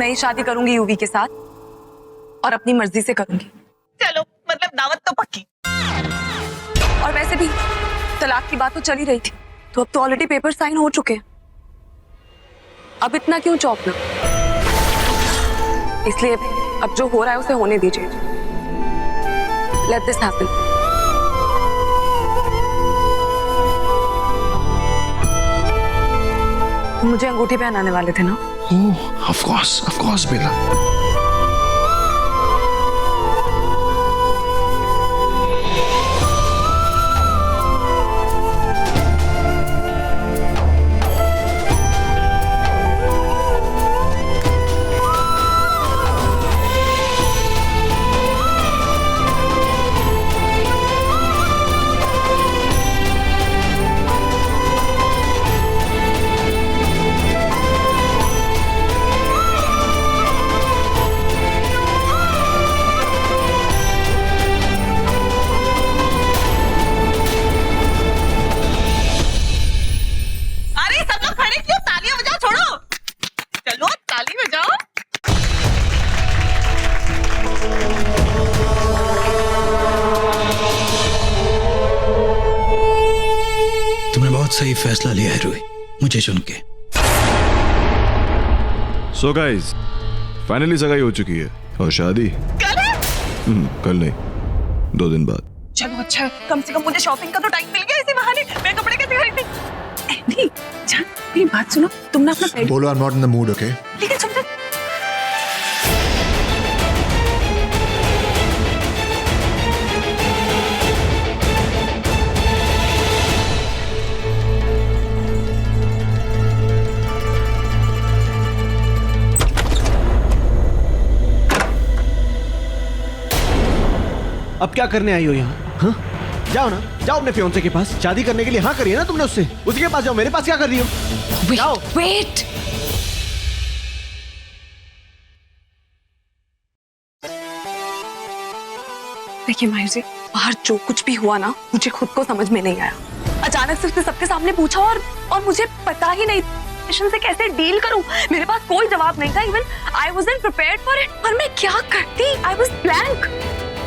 मैं ही शादी करूंगी यूवी के साथ और अपनी मर्जी से करूंगी। चलो मतलब दावत तो पक्की। और वैसे भी तलाक की बात तो चली रही थी, तो अब तो ऑलरेडी पेपर साइन हो चुके हैं। अब इतना क्यों चौंकना? इसलिए अब जो हो रहा है उसे होने दीजिए। Let this happen. तुम मुझे अंगूठी पहनाने वाले थे ना? ओह, ऑफ कोर्स बेला। सही फैसला लिया है रूही, मुझे चुन के। सो गाइस, फाइनली सगाई हो चुकी है और शादी कल नहीं, 2 दिन बाद। चलो अच्छा, कम से कम मुझे शॉपिंग का तो टाइम मिल गया इसी बहाने। मैं कपड़े कैसे खरीदी? एंडी, जान मेरी बात सुनो, तुम ना अपना बोलो I am not in the mood, okay? ठीक है सुन। अब क्या करने आई हो यहाँ? हाँ? जाओ ना, जाओ अपने फियांसे के पास। शादी करने के लिए हाँ करिए ना तुमने उससे। उसी के पास जाओ, मेरे पास क्या कर रही हो? जाओ। वेट। देखिए माहिर जी, बाहर जो कुछ भी हुआ ना, मुझे खुद को समझ में नहीं आया। अचानक से उसने सबके सामने पूछा और मुझे पता ही नहीं से कैसे डील करूं। मेरे पास कोई जवाब नहीं था। Even I wasn't prepared for it. पर मैं क्या करती? I was blank.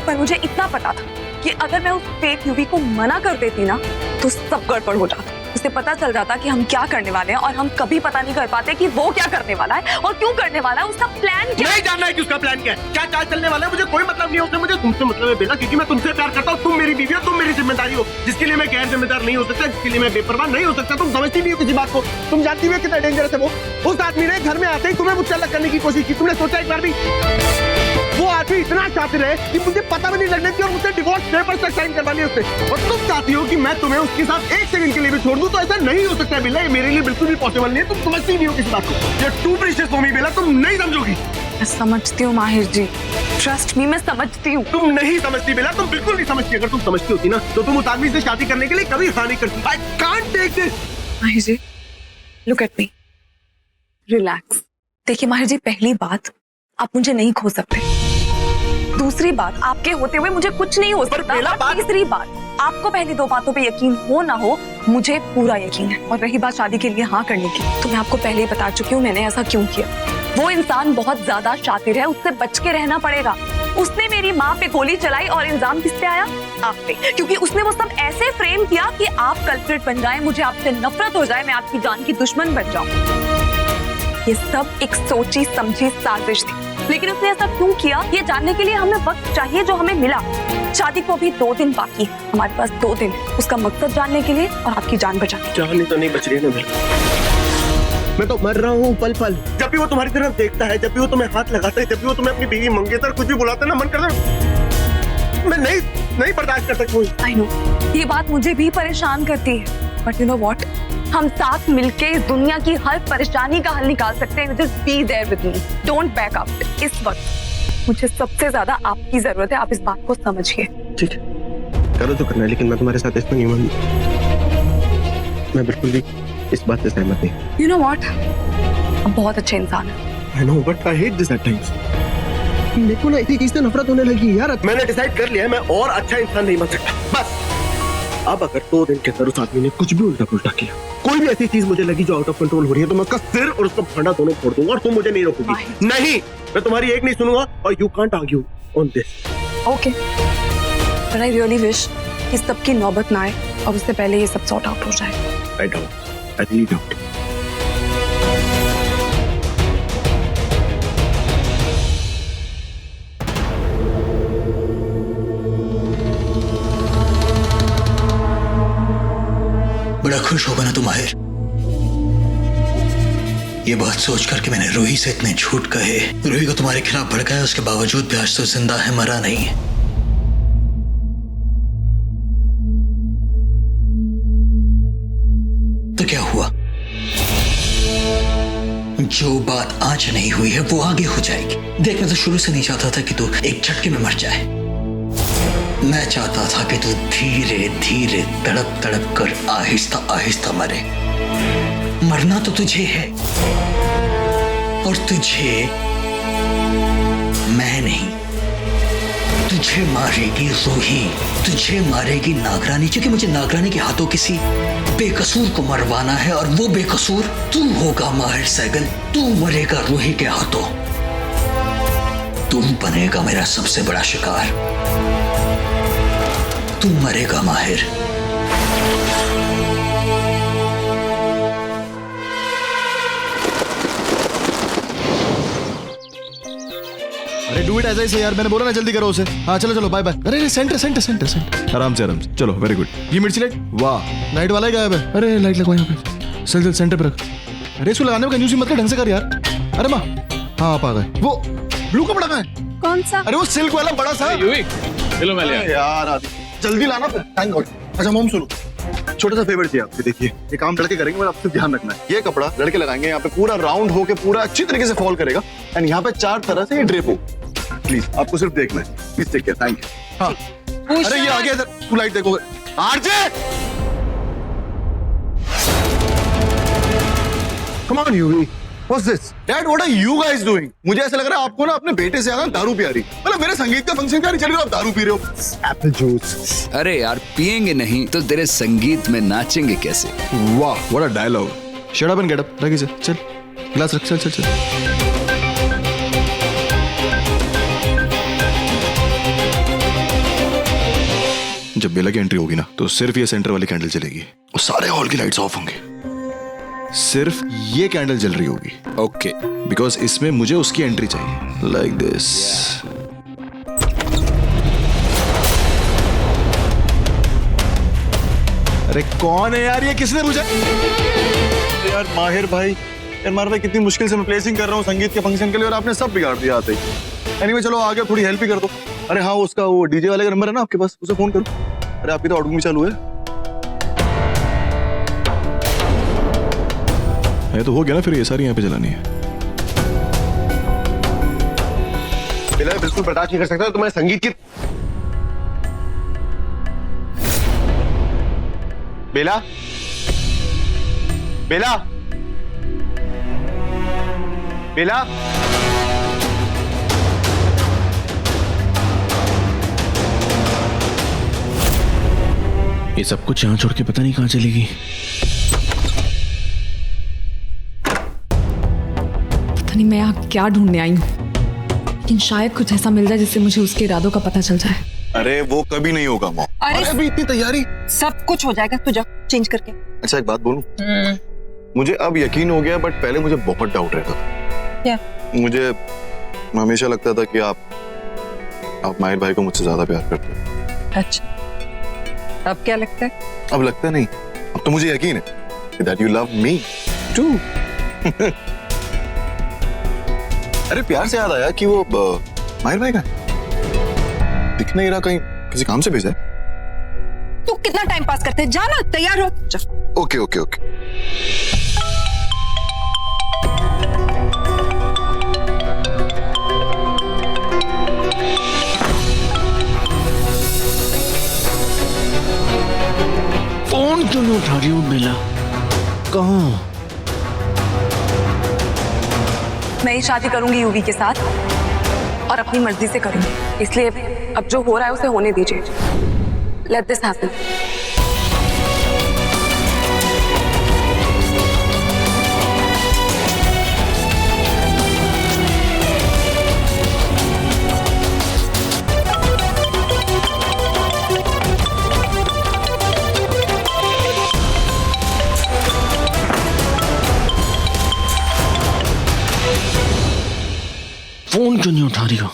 पर मुझे इतना पता था कि अगर मैं उस फेक यूवी को मना कर देती ना, तो सब गड़बड़ हो जाता। उसे पता चल जाता कि हम क्या करने वाले हैं और हम कभी पता नहीं कर पाते कि वो क्या करने वाला है और क्यों करने वाला है। उसका प्लान क्या है? नहीं जानना है कि उसका प्लान क्या है, क्या चाल चलने वाला है, मुझे कोई मतलब नहीं है उससे। मुझे तुमसे मतलब है बेला, क्योंकि मैं तुमसे प्यार करता हूँ। तुम मेरी बीवी हो, तुम मेरी जिम्मेदारी हो, जिसके लिए मैं गैर जिम्मेदार नहीं हो सकता, जिसके लिए मैं बेपरवाह नहीं हो सकता। तुम समझती नहीं हो किसी बात को। तुम जानती हो कितना डेंजरस है वो। उस आदमी ने घर में आते ही तुम्हें मुझसे अलग करने की कोशिश की। तुमने सोचा एक बार भी? वो आदमी इतना शातिर है कि मुझे पता भी नहीं लगने की और मुझसे डिवोर्स पेपर तक साइन करवा लिया उससे। और तुम चाहती हो कि मैं तुम्हें उसके साथ 1 सेकंड के लिए भी छोड़ दूं, तो ऐसा नहीं हो सकता बेला। ये मेरे लिए बिल्कुल भी पॉसिबल नहीं है। तुम समझती नहीं हो किसी बात को। ये टू प्रीशियस फॉर मी बेला, तुम नहीं समझोगी। मैं समझती हूँ माहिर जी, ट्रस्ट मी, मैं समझती हूँ। तुम नहीं समझती बेला, तुम बिल्कुल नहीं समझती। अगर तुम समझती होती ना, तो तुम उस आदमी से शादी करने के लिए कभी हाँ नहीं करती। I can't take this। माहिर जी, लुक एट मी, रिलैक्स। देखिए माहिर जी, पहली बात, आप मुझे नहीं खो सकते। दूसरी बात, आपके होते हुए मुझे कुछ नहीं हो सकता। और तीसरी बात, आपको पहली 2 बातों पे यकीन हो ना हो, मुझे पूरा यकीन है। और रही बात शादी के लिए हाँ करने की, तो मैं आपको पहले ही बता चुकी हूँ मैंने ऐसा क्यों किया। वो इंसान बहुत ज्यादा शातिर है, उससे बच के रहना पड़ेगा। उसने मेरी माँ पे गोली चलाई और इल्जाम किस पे आया? आप पे। क्योंकि उसने वो सब ऐसे फ्रेम किया कि आप कल्प्रिट बन जाए, मुझे आपसे नफरत हो जाए, मैं आपकी जान की दुश्मन बन जाऊं। ये सब एक सोची समझी साजिश थी। लेकिन उसने ऐसा क्यों किया, ये जानने के लिए हमें वक्त चाहिए, जो हमें मिला। शादी को अभी 2 दिन बाकी है, हमारे पास 2 दिन है उसका मकसद जानने के लिए और आपकी जान बचाने के लिए। जान तो नहीं बच रही है ना मेरी। मैं तो मर रहा हूँ पल पल। जब भी वो तुम्हारी तरफ देखता है, जब भी वो तुम्हें हाथ लगाता है, जब भी वो तुम्हें अपनी बीवी मंगेतर कुछ भी बुलाता है ना, मन करता है मैं नहीं बर्दाश्त कर सकता। आई नो, ये बात मुझे भी परेशान करती है, बट यू नो व्हाट, हम साथ मिलके इस दुनिया की हर परेशानी का हल निकाल सकते हैं। Just be there with me, don't back out. इस वक्त मुझे सबसे ज्यादा आपकी जरूरत है, आप इस बात को समझिए। ठीक है, करो जो करना है, लेकिन मैं तुम्हारे साथ इसमें नहीं मानूंगा। मैं बिल्कुल भी इस बात से सहमत नहीं। यू नो व्हाट, आप बहुत अच्छे इंसान हैं। I know, but I hate this at times. मेरे को ना इसी चीज से नफरत होने लगी यार। मैंने डिसाइड कर लिया है, मैं और अच्छा इंसान नहीं बन सकता। बस अब अगर 2 दिन के अंदर उस आदमी ने कुछ भी उल्टा पुल्टा किया, कोई भी ऐसी चीज मुझे लगी जो आउट ऑफ कंट्रोल हो रही है तो मैं उसका सिर और उसका फंडा दोनों फोड़ दूंगा और तुम मुझे नहीं रोकोगी। नहीं, मैं तुम्हारी एक नहीं सुनूंगा और you can't argue on this. Okay, but I really wish कि सब की नौबत ना आए और उससे पहले ये सब सॉर्ट आउट हो जाए। I don't, I really don't. बड़ा खुश होगा ना तुम माहिर, ये बात सोच करके मैंने रूही से इतने झूठ कहे, रूही को तुम्हारे खिलाफ भड़काया, उसके बावजूद भी आज तो जिंदा है, मरा नहीं है। तो क्या हुआ? जो बात आज नहीं हुई है वो आगे हो जाएगी। देख, मैं तो शुरू से नहीं चाहता था कि तू एक झटके में मर जाए। मैं चाहता था कि तू धीरे धीरे तड़प तड़प कर आहिस्ता आहिस्ता मरे। मरना तो तुझे है और तुझे मैं नहीं, तुझे मारेगी रूही, तुझे मारेगी नागरानी, क्योंकि मुझे नागरानी के हाथों किसी बेकसूर को मरवाना है और वो बेकसूर तू होगा माहिर सैगल। तू मरेगा रूही के हाथों, तू बनेगा मेरा सबसे बड़ा शिकार, तू मरेगा माहिर। अरे डू इट ऐसा ही से यार, मैंने बोला ना जल्दी करो उसे। हाँ चलो चलो, बाय बाय। अरे सेंटर सेंटर सेंटर सेंटर, आराम से चलो, वेरी गुड। ये मिर्ची लाइट, वाह लाइट वाला ही गायब है। अरे लाइट लगवा यहाँ पे, चल चल सेंटर पे रख। अरे इसको लगाने में कंजूसी मत कर, ढंग से कर यार। अरे माँ, हाँ आप आ गए। वो ब्लू कपड़ा कहाँ है? कौन सा? अरे वो सिल्क वाला बड़ा सा। चलो मैं ले आया। यार आदि जल्दी लाना, थैंक गॉड। अच्छा मोम सुनो, छोटा सा फेवर चाहिए आपसे। देखिए ये काम लड़के करेंगे, पर आपसे ध्यान रखना है। ये कपड़ा लड़के लगाएंगे यहाँ पे, पूरा राउंड होके पूरा अच्छी तरीके से फॉल करेगा एंड यहाँ पे 4 तरह से ये ड्रेप हो। प्लीज आपको सिर्फ देखना है, please take care, thank you. हाँ अरे ये आगे इधर, तू लाइट देखोगे। RJ come on Yuvi, what's this? Dad what are you guys doing? मुझे ऐसा लग रहा है आपको ना अपने बेटे से ज्यादा दारू पिया रही। मतलब मेरे संगीत का फंक्शन का नहीं चल रहा, आप दारू पी रहे हो। Apple juice. अरे यार पिएंगे नहीं तो तेरे संगीत में नाचेंगे कैसे? वाह what a dialogue. Shut up and get up, रख इसे, चल ग्लास रख, चल चल चल। जब बेला की एंट्री होगी ना तो सिर्फ ये सेंटर वाली कैंडल जलेगी और सारे हॉल की लाइट्स ऑफ होंगे। सिर्फ ये कैंडल जल रही होगी। ओके बिकॉज इसमें मुझे उसकी एंट्री चाहिए, लाइक दिस। अरे कौन है यार ये, किसने पूछा? यार माहिर भाई, यार माहिर भाई कितनी मुश्किल से मैं प्लेसिंग कर रहा हूँ संगीत के फंक्शन के लिए और आपने सब बिगाड़ दिया आते ही। एनीवे चलो आगे थोड़ी हेल्प ही कर दो। अरे हाँ उसका वो डीजे वाले का नंबर है ना आपके पास, उसे फोन करो। अरे आपकी तो आउटगोइंग चालू है तो हो गया ना, फिर ये सारी यहाँ पे चलानी है। बिल्कुल बर्दाश्त नहीं कर सकता तुम्हारे संगीत की। बेला, बेला, बेला, ये सब कुछ यहाँ छोड़ के पता नहीं कहाँ चलेगी। पता नहीं मैं यहाँ क्या ढूंढने आई हूँ, लेकिन शायद कुछ ऐसा मिल जाए जिससे मुझे उसके इरादों का पता चल जाए। अरे वो कभी नहीं होगा मॉम। अरे अभी इतनी तैयारी। सब कुछ हो जाएगा, तू जा चेंज करके। अच्छा एक बात बोलूं, मुझे अब यकीन हो गया, बट पहले मुझे बहुत डाउट रहता था। क्या? मुझे हमेशा लगता था कि आप माहिर भाई को मुझसे ज्यादा प्यार करते हो। अच्छा अब क्या लगता है? अब लगता नहीं, अब तो मुझे यकीन है that you love me too। अरे प्यार से याद आया कि वो माहिर भाई का दिख नहीं रहा, कहीं किसी काम से भेजा है। तू कितना टाइम पास करते है, जाना तैयार हो जा। Okay okay okay. फोन क्यों नहीं उठा रही हो बेला? कहाँ? मैं ही शादी करूंगी यूवी के साथ और अपनी मर्जी से करूंगी, इसलिए अब जो हो रहा है उसे होने दीजिए। Let this happen. फोन क्यों नहीं उठा रही हो?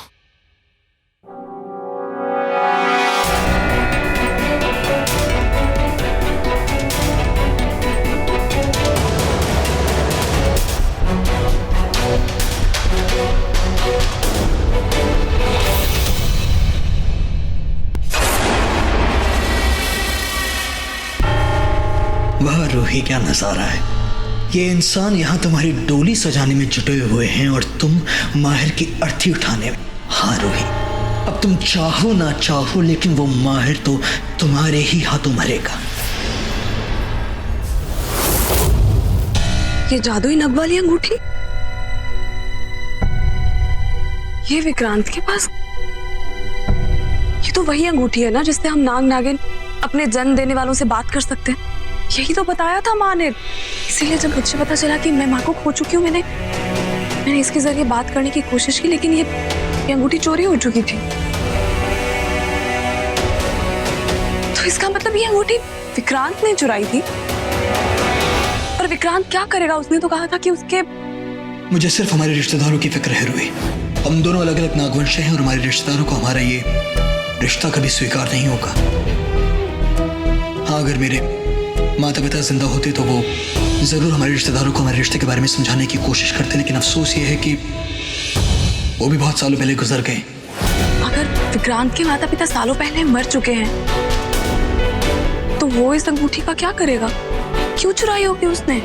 वाह रूही, क्या नजारा है। ये इंसान यहाँ तुम्हारी डोली सजाने में जुटे हुए हैं और तुम माहिर की अर्थी उठाने में। हाँ रूही, अब तुम चाहो ना चाहो लेकिन वो माहिर तो तुम्हारे ही हाथों मरेगा। ये जादुई नग वाली अंगूठी, ये विक्रांत के पास। ये तो वही अंगूठी है ना जिससे हम नाग नागिन अपने जन्म देने वालों से बात कर सकते हैं। यही तो बताया था माँ ने। इसीलिए जब मुझे पता चला कि मैं माँ को खो चुकी हूँ, मैंने इसके जरिए बात करने की कोशिश की, लेकिन ये अंगूठी चोरी हो चुकी थी। तो इसका मतलब ये अंगूठी विक्रांत ने चुराई थी। पर विक्रांत क्या करेगा? उसने तो कहा था कि उसके। मुझे सिर्फ हमारे रिश्तेदारों की फिक्र है रूही। हम दोनों अलग अलग नागवंश हैं और हमारे रिश्तेदारों को हमारा ये रिश्ता कभी स्वीकार नहीं होगा। हाँ, अगर मेरे माता पिता जिंदा होते तो वो जरूर हमारे रिश्तेदारों को हमारे रिश्ते के बारे में समझाने की कोशिश करते, लेकिन अफसोस ये है कि वो भी बहुत सालों पहले गुजर गए। अगर विक्रांत के माता पिता सालों पहले मर चुके हैं तो वो इस अंगूठी का क्या करेगा? क्यों चुराई होगी उसने?